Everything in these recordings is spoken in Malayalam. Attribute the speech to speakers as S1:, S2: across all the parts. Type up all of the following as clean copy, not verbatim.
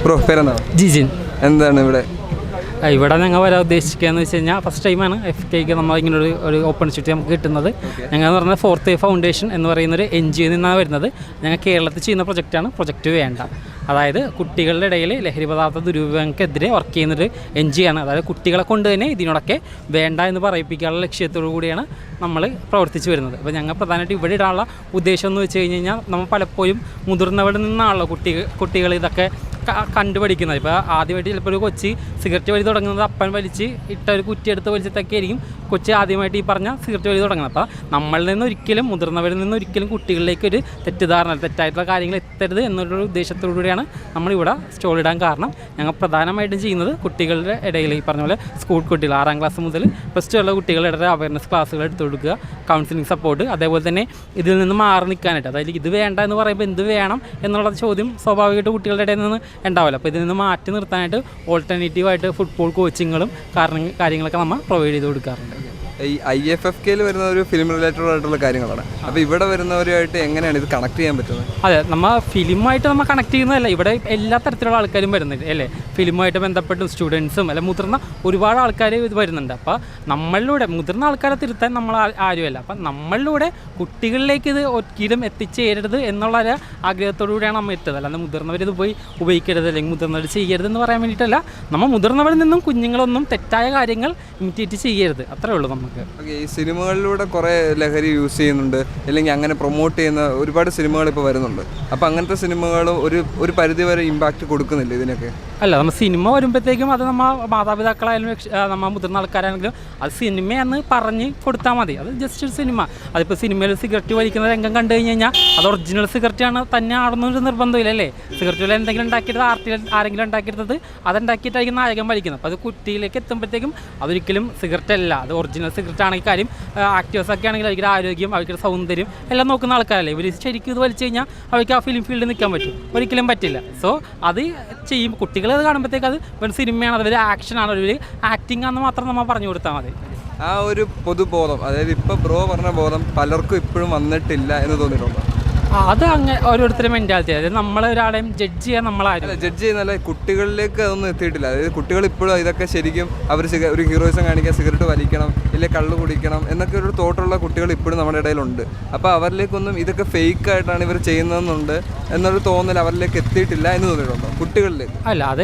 S1: ബ്രോ പേരെന്താണ്?
S2: ജിജിൻ.
S1: എന്താണ്
S2: ഇവിടെ ഞങ്ങൾ വരാൻ ഉദ്ദേശിക്കുകയെന്ന് വെച്ച് കഴിഞ്ഞാൽ ഫസ്റ്റ് ടൈമാണ് FKക്ക് നമ്മൾ ഇങ്ങനെ ഒരു ഓപ്പർച്യൂണിറ്റി നമുക്ക് കിട്ടുന്നത്. ഞങ്ങൾ എന്ന് പറഞ്ഞാൽ ഫോർത്ത് വേ ഫൗണ്ടേഷൻ എന്ന് പറയുന്നൊരു NGO നിന്നാണ് വരുന്നത്. ഞങ്ങൾ കേരളത്തിൽ ചെയ്യുന്ന പ്രൊജക്റ്റാണ് പ്രൊജക്റ്റ് വേണ്ട. അതായത് കുട്ടികളുടെ ഇടയിൽ ലഹരി പദാർത്ഥ ദുരുപയോഗങ്ങൾക്കെതിരെ വർക്ക് ചെയ്യുന്നൊരു NGO ആണ്. അതായത് കുട്ടികളെ കൊണ്ട് തന്നെ ഇതിനോടൊക്കെ വേണ്ട എന്ന് പറയിപ്പിക്കാനുള്ള ലക്ഷ്യത്തോടു കൂടിയാണ് നമ്മൾ പ്രവർത്തിച്ച് വരുന്നത്. അപ്പോൾ ഞങ്ങൾ പ്രധാനമായിട്ട് ഇവിടെ ഇടാനുള്ള ഉദ്ദേശം എന്ന് വെച്ച് കഴിഞ്ഞ് കഴിഞ്ഞാൽ നമ്മൾ പലപ്പോഴും മുതിർന്നവരിൽ നിന്നാണല്ലോ കുട്ടികൾ ഇതൊക്കെ കണ്ടുപഠിക്കുന്നത്. ഇപ്പോൾ ആദ്യമായിട്ട് ചിലപ്പോൾ ഒരു കൊച്ചി സിഗരറ്റ് വലി തുടങ്ങുന്നത് അപ്പൻ വലിച്ച് ഇട്ട ഒരു കുറ്റിയെടുത്ത് വലിച്ചിട്ടൊക്കെ ആയിരിക്കും കൊച്ചി ആദ്യമായിട്ട് ഈ പറഞ്ഞ സിഗരറ്റ് വലി തുടങ്ങുന്നത്. അപ്പോൾ നമ്മളിൽ നിന്നൊരിക്കലും മുതിർന്നവരിൽ നിന്നൊരിക്കലും കുട്ടികളിലേക്ക് ഒരു തെറ്റിദ്ധാരണ തെറ്റായിട്ടുള്ള കാര്യങ്ങൾ എത്തരുത് എന്നൊരു ഉദ്ദേശത്തോടു കൂടിയാണ് നമ്മളിവിടെ സ്റ്റോൾ ഇടാൻ കാരണം. ഞങ്ങൾ പ്രധാനമായിട്ടും ചെയ്യുന്നത് കുട്ടികളുടെ ഇടയിൽ ഈ പറഞ്ഞ പോലെ സ്കൂൾ കുട്ടികൾ 6ാം ക്ലാസ് മുതൽ +2 ഉള്ള കുട്ടികളുടെ അവയർനെസ് ക്ലാസ്സുകൾ എടുത്തു കൊടുക്കുക, കൗൺസിലിംഗ് സപ്പോർട്ട്, അതേപോലെ തന്നെ ഇതിൽ നിന്ന് മാറി നിൽക്കാനായിട്ട്. അതായത് ഇത് വേണ്ട എന്ന് പറയുമ്പോൾ എന്ത് വേണം എന്നുള്ള ചോദ്യം സ്വാഭാവികമായിട്ട് കുട്ടികളുടെ ഇടയിൽ നിന്ന് ഉണ്ടാവില്ല. അപ്പോൾ ഇതിൽ നിന്ന് മാറ്റി നിർത്താനായിട്ട് ഓൾട്ടർനേറ്റീവായിട്ട് ഫുട്ബോൾ കോച്ചിങ്ങുകളും കാര്യങ്ങളൊക്കെ നമ്മൾ പ്രൊവൈഡ് ചെയ്ത് കൊടുക്കാറുണ്ട്.
S1: ഈ IFFKയിൽ വരുന്ന ഒരു ഫിലിം റിലേറ്റഡ് ആയിട്ടുള്ള കാര്യങ്ങളാണ്. അപ്പോൾ ഇവിടെ വരുന്നവരുമായിട്ട് എങ്ങനെയാണ് ഇത് കണക്ട് ചെയ്യാൻ പറ്റുന്നത്?
S2: അതെ, നമ്മൾ ഫിലിമായിട്ട് നമ്മൾ കണക്ട് ചെയ്യുന്നതല്ല, ഇവിടെ എല്ലാ തരത്തിലുള്ള ആൾക്കാരും വരുന്നുണ്ട് അല്ലേ. ഫിലിമുമായിട്ട് ബന്ധപ്പെട്ട് സ്റ്റുഡൻസും അല്ലെ മുതിർന്ന ഒരുപാട് ആൾക്കാർ ഇത് വരുന്നുണ്ട്. അപ്പോൾ നമ്മളിലൂടെ മുതിർന്ന ആൾക്കാരെ തിരുത്താൻ നമ്മൾ ആരുമല്ല. അപ്പം നമ്മളിലൂടെ കുട്ടികളിലേക്ക് ഇത് ഒരിക്കലും എത്തിച്ചേരരുത് എന്നുള്ള ഒരു ആഗ്രഹത്തോടുകൂടിയാണ് നമ്മൾ എത്തുന്നത്. അല്ലാതെ മുതിർന്നവരിത് പോയി ഉപയോഗിക്കരുത് അല്ലെങ്കിൽ മുതിർന്നവർ ചെയ്യരുത് എന്ന് പറയാൻ വേണ്ടിയിട്ടല്ല. നമ്മൾ മുതിർന്നവരിൽ നിന്നും കുഞ്ഞുങ്ങളൊന്നും തെറ്റായ കാര്യങ്ങൾ ഇമിറ്റേറ്റ് ചെയ്യരുത്, അത്രേ ഉള്ളൂ. നമുക്ക്
S1: ഈ സിനിമകളിലൂടെ കുറേ ലഹരി യൂസ് ചെയ്യുന്നുണ്ട് അല്ലെങ്കിൽ അങ്ങനെ പ്രൊമോട്ട് ചെയ്യുന്ന ഒരുപാട് സിനിമകൾ ഇപ്പോൾ വരുന്നുണ്ട്. അപ്പോൾ അങ്ങനത്തെ സിനിമകൾ ഒരു പരിധി വരെ ഇമ്പാക്റ്റ് കൊടുക്കുന്നില്ല ഇതിനൊക്കെ?
S2: അല്ല, നമ്മൾ സിനിമ വരുമ്പോഴത്തേക്കും അത് നമ്മൾ മാതാപിതാക്കളായാലും നമ്മൾ മുതിർന്ന ആൾക്കാരാണെങ്കിലും അത് സിനിമയെന്ന് പറഞ്ഞ് കൊടുത്താൽ മതി. അത് ജസ്റ്റ് ഒരു സിനിമ. അതിപ്പോൾ സിനിമയിൽ സിഗരറ്റ് വലിക്കുന്ന രംഗം കണ്ടു കഴിഞ്ഞ് കഴിഞ്ഞാൽ അത് ഒറിജിനൽ സിഗരറ്റാണ് തന്നെ ആണെന്നൊരു നിർബന്ധമില്ല അല്ലേ. സിഗരറ്റിൽ എന്തെങ്കിലും ഉണ്ടാക്കിയിട്ട് ആരെങ്കിലും ഉണ്ടാക്കിയെടുത്തത് അതുണ്ടാക്കിയിട്ടായിരിക്കും നായകൻ വലിക്കുന്നത്. അപ്പോൾ അത് കുട്ടിയിലേക്ക് എത്തുമ്പോഴത്തേക്കും അതൊരിക്കലും സിഗരറ്റ് അല്ല, അത് ഒറിജിനൽ സിഗരറ്റ് ആണെങ്കിൽ കാര്യം ആക്ടേഴ്സൊക്കെ ആണെങ്കിൽ അവർക്ക് ആരോഗ്യം അവർക്ക് സൗന്ദര്യം എല്ലാം നോക്കുന്ന ആൾക്കാരല്ലേ. ഇവർ ശരിക്കും ഇത് വലിച്ചു കഴിഞ്ഞാൽ അവർക്ക് ആ ഫിലിം ഫീൽഡിൽ നിൽക്കാൻ പറ്റും? ഒരിക്കലും പറ്റില്ല. സോ അത് ചെയ്യും. കുട്ടികളത് കാണുമ്പോഴത്തേക്ക് അത് ഒരു സിനിമയാണ്, അതൊരു ആക്ഷനാണ്, ഒരു ആക്ടിങ് ആണെന്ന് മാത്രം നമ്മൾ പറഞ്ഞു കൊടുത്താൽ മതി.
S1: ആ ഒരു പൊതുബോധം, അതായത് ഇപ്പോൾ ബ്രോ പറഞ്ഞ ബോധം പലർക്കും ഇപ്പോഴും വന്നിട്ടില്ല എന്ന് തോന്നിയിട്ടുണ്ടോ?
S2: അത് അങ്ങനെ ഓരോരുത്തരും മെൻറ്റാലിറ്റി. അതായത് നമ്മളൊരാളെയും ജഡ്ജ് ചെയ്യാൻ നമ്മളാരും
S1: ജഡ്ജ് ചെയ്യുന്നല്ല, കുട്ടികളിലേക്ക് അതൊന്നും എത്തിയിട്ടില്ല. അതായത് കുട്ടികൾ ഇപ്പോഴും ഇതൊക്കെ ശരിക്കും അവർ ഒരു ഹീറോയിസം കാണിക്കാൻ സിഗരറ്റ് വലിക്കണം ഇല്ലേ കള്ള് കുടിക്കണം എന്നൊക്കെ ഒരു തോട്ടുള്ള കുട്ടികൾ ഇപ്പോഴും നമ്മുടെ ഇടയിലുണ്ട്. അപ്പോൾ അവരിലേക്കൊന്നും ഇതൊക്കെ ഫേക്ക് ആയിട്ടാണ് ഇവർ ചെയ്യുന്നതെന്നുണ്ട് എന്നൊരു തോന്നൽ അവരിലേക്ക് എത്തിയിട്ടില്ല എന്ന് തോന്നിയിട്ടുണ്ടോ കുട്ടികളിലേക്ക്?
S2: അല്ല, അത്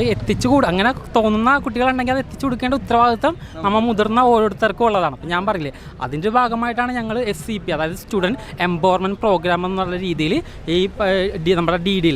S2: അങ്ങനെ തോന്നുന്ന കുട്ടികളുണ്ടെങ്കിൽ അത് എത്തിച്ചു കൊടുക്കേണ്ട ഉത്തരവാദിത്വം നമ്മൾ മുതിർന്ന ഓരോരുത്തർക്കും ഉള്ളതാണ്. അപ്പം ഞാൻ പറയില്ലേ, അതിൻ്റെ ഭാഗമായിട്ടാണ് ഞങ്ങൾ SCP അതായത് സ്റ്റുഡൻറ്റ് എംപവർമെൻറ്റ് പ്രോഗ്രാം എന്നുള്ള രീതിയിൽ ഈ നമ്മുടെ DD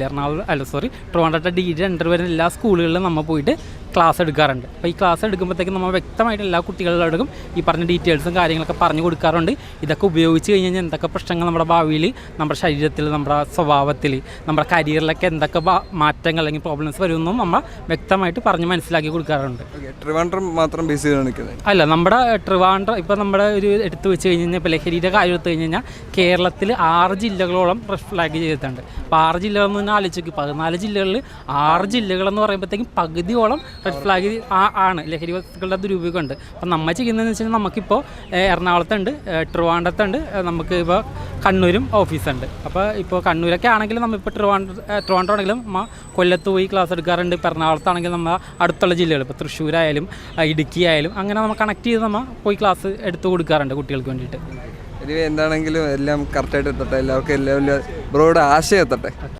S2: ട്രിവാൻഡ്രത്തെ DD അണ്ടർ വരുന്ന എല്ലാ സ്കൂളുകളിലും നമ്മൾ പോയിട്ട് ക്ലാസ് എടുക്കാറുണ്ട്. അപ്പോൾ ഈ ക്ലാസ് എടുക്കുമ്പോഴത്തേക്കും നമ്മൾ വ്യക്തമായിട്ട് എല്ലാ കുട്ടികളോടും ഈ പറഞ്ഞ ഡീറ്റെയിൽസും കാര്യങ്ങളൊക്കെ പറഞ്ഞു കൊടുക്കാറുണ്ട്. ഇതൊക്കെ ഉപയോഗിച്ച് കഴിഞ്ഞ് കഴിഞ്ഞാൽ എന്തൊക്കെ പ്രശ്നങ്ങൾ നമ്മുടെ ഭാവിയിൽ നമ്മുടെ ശരീരത്തിൽ നമ്മുടെ സ്വഭാവത്തിൽ നമ്മുടെ കരിയറിലൊക്കെ എന്തൊക്കെ മാറ്റങ്ങൾ അല്ലെങ്കിൽ പ്രോബ്ലംസ് വരുമെന്നും നമ്മൾ വ്യക്തമായിട്ട് പറഞ്ഞ് മനസ്സിലാക്കി കൊടുക്കാറുണ്ട്.
S1: ട്രിവാൻഡ്രം മാത്രം ബേസ് ചെയ്ത് നിൽക്കുന്നത്
S2: അല്ല, നമ്മുടെ ട്രിവാൻഡ്രം ഇപ്പോൾ നമ്മുടെ ഒരു എടുത്തു വെച്ച് കഴിഞ്ഞ് കഴിഞ്ഞാൽ ഇപ്പോൾ ലഹരിയുടെ കാര്യം എടുത്തു കഴിഞ്ഞ് കഴിഞ്ഞാൽ കേരളത്തിൽ 6 ജില്ലകളോളം റെഡ് ഫ്ലാഗ് ചെയ്തിട്ടുണ്ട്. അപ്പോൾ 6 ജില്ലകളെന്ന് പറഞ്ഞാൽ ആലോചിക്കും, 14 ജില്ലകളിൽ 6 ജില്ലകളെന്ന് പറയുമ്പോഴത്തേക്കും പകുതിയോളം റെഡ് ഫ്ലാഗ് ആണ് ലഹരി വസ്തുക്കളുടെ ദുരുപയോഗം ഉണ്ട്. അപ്പം നമ്മൾ ചെയ്യുന്നതെന്ന് വെച്ച് കഴിഞ്ഞാൽ നമുക്കിപ്പോൾ എറണാകുളത്തുണ്ട്, ട്രിവാൻഡ്രത്തുണ്ട്, നമുക്ക് ഇപ്പോൾ കണ്ണൂരും ഓഫീസുണ്ട്. അപ്പോൾ ഇപ്പോൾ കണ്ണൂരൊക്കെ ആണെങ്കിലും നമ്മളിപ്പോൾ ട്രിവാൻഡ്രം ആണെങ്കിലും കൊല്ലത്ത് പോയി ക്ലാസ് എടുക്കാറുണ്ട്. ഇപ്പോൾ എറണാകുളത്താണെങ്കിലും നമ്മൾ അടുത്തുള്ള ജില്ലകൾ ഇപ്പോൾ തൃശ്ശൂരായാലും ഇടുക്കി ആയാലും അങ്ങനെ നമ്മൾ കണക്ട് ചെയ്ത് നമ്മൾ പോയി ക്ലാസ് എടുത്തു കൊടുക്കാറുണ്ട് കുട്ടികൾക്ക് വേണ്ടിയിട്ട്.
S1: എന്താണെങ്കിലും എല്ലാം കറക്റ്റായിട്ട് എത്തട്ടെ, എല്ലാവർക്കും ബ്രോയുടെ ആശയം എത്തട്ടെ.